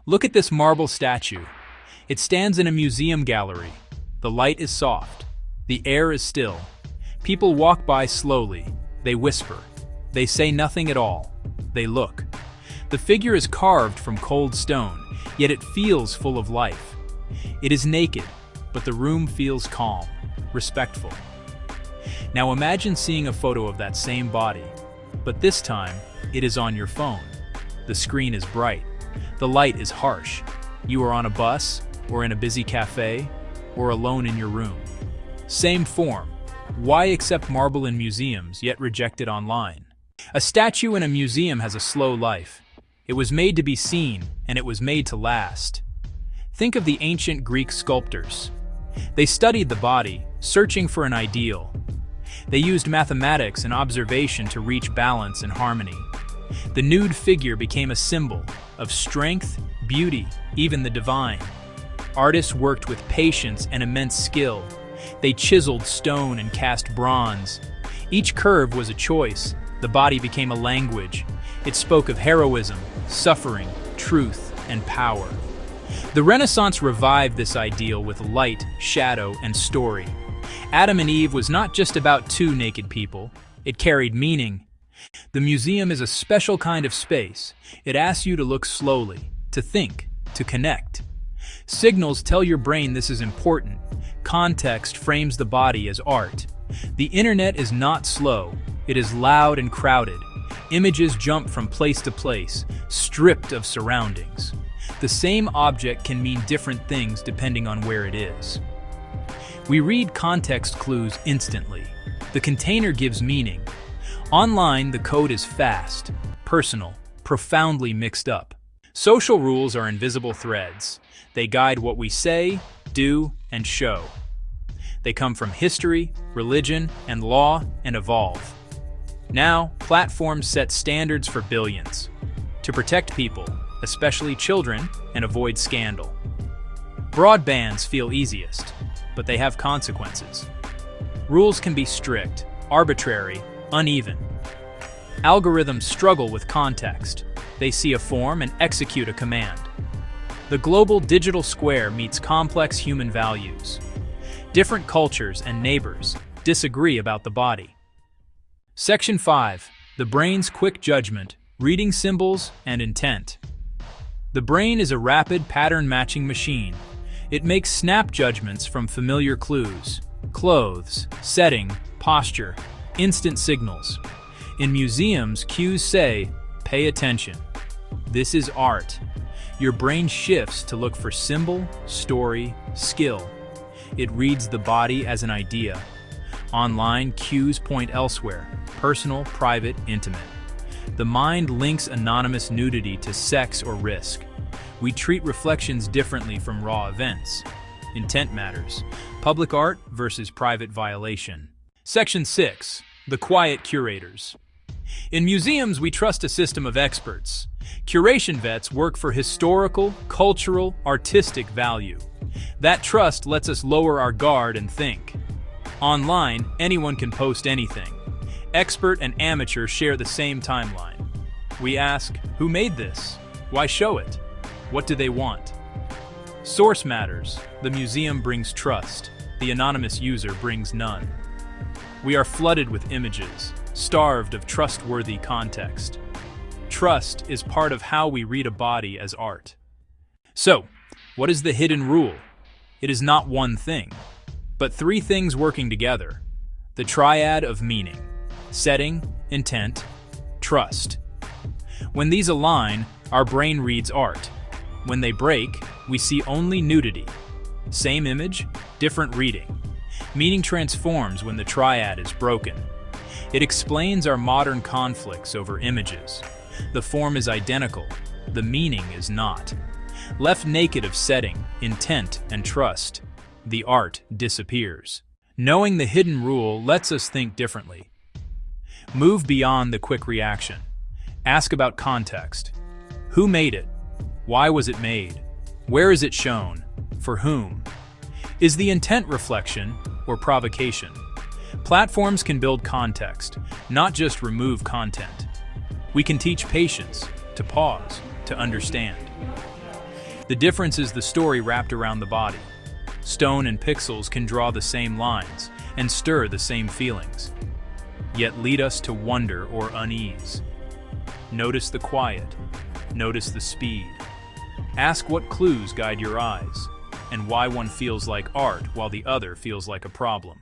Look at this marble statue. It stands in a museum gallery. The light is soft. The air is still. People walk by slowly. They whisper. They say nothing at all. They look. The figure is carved from cold stone, yet it feels full of life. It is naked, but the room feels calm, respectful. Now imagine seeing a photo of that same body, but this time it is on your phone. The screen is bright. The light is harsh. You are on a bus, or in a busy cafe, or alone in your room. Same form. Why accept marble in museums, yet reject it online? A statue in a museum has a slow life. It was made to be seen, and it was made to last. Think of the ancient Greek sculptors. They studied the body, searching for an ideal. They used mathematics and observation to reach balance and harmony. The nude figure became a symbol of strength, beauty, even the divine. Artists worked with patience and immense skill. They chiseled stone and cast bronze. Each curve was a choice. The body became a language. It spoke of heroism, suffering, truth, and power. The Renaissance revived this ideal with light, shadow, and story. Adam and Eve was not just about two naked people. It carried meaning. The museum is a special kind of space. It asks you to look slowly, to think, to connect. Signals tell your brain this is important. Context frames the body as art. The internet is not slow. It is loud and crowded. Images jump from place to place, stripped of surroundings. The same object can mean different things depending on where it is. We read context clues instantly. The container gives meaning. Online, the code is fast, personal, profoundly mixed up. Social rules are invisible threads. They guide what we say, do, and show. They come from history, religion, and law, and evolve. Now, platforms set standards for billions to protect people, especially children, and avoid scandal. Broad bans feel easiest, but they have consequences. Rules can be strict, arbitrary, uneven. Algorithms struggle with context. They see a form and execute a command. The global digital square meets complex human values. Different cultures and neighbors disagree about the body. Section 5. The brain's quick judgment, reading symbols and intent. The brain is a rapid pattern-matching machine. It makes snap judgments from familiar clues: clothes, setting, posture, instant signals. In museums, cues say, "Pay attention." This is art. Your brain shifts to look for symbol, story, skill. It reads the body as an idea. Online, cues point elsewhere: personal, private, intimate. The mind links anonymous nudity to sex or risk. We treat reflections differently from raw events. Intent matters. Public art versus private violation. Section 6. The quiet curators. In museums, we trust a system of experts. Curation vets work for historical, cultural, artistic value. That trust lets us lower our guard and think. Online, anyone can post anything. Expert and amateur share the same timeline. We ask, who made this? Why show it? What do they want? Source matters. The museum brings trust. The anonymous user brings none. We are flooded with images, starved of trustworthy context. Trust is part of how we read a body as art. So, what is the hidden rule? It is not one thing, but three things working together. The triad of meaning: setting, intent, trust. When these align, our brain reads art. When they break, we see only nudity. Same image, different reading. Meaning transforms when the triad is broken. It explains our modern conflicts over images. The form is identical, the meaning is not. Left naked of setting, intent, and trust, the art disappears. Knowing the hidden rule lets us think differently. Move beyond the quick reaction. Ask about context. Who made it? Why was it made? Where is it shown? For whom? Is the intent reflection or provocation? Platforms can build context, not just remove content. We can teach patience, to pause, to understand. The difference is the story wrapped around the body. Stone and pixels can draw the same lines and stir the same feelings, yet lead us to wonder or unease. Notice the quiet, notice the speed. Ask what clues guide your eyes, and why one feels like art while the other feels like a problem.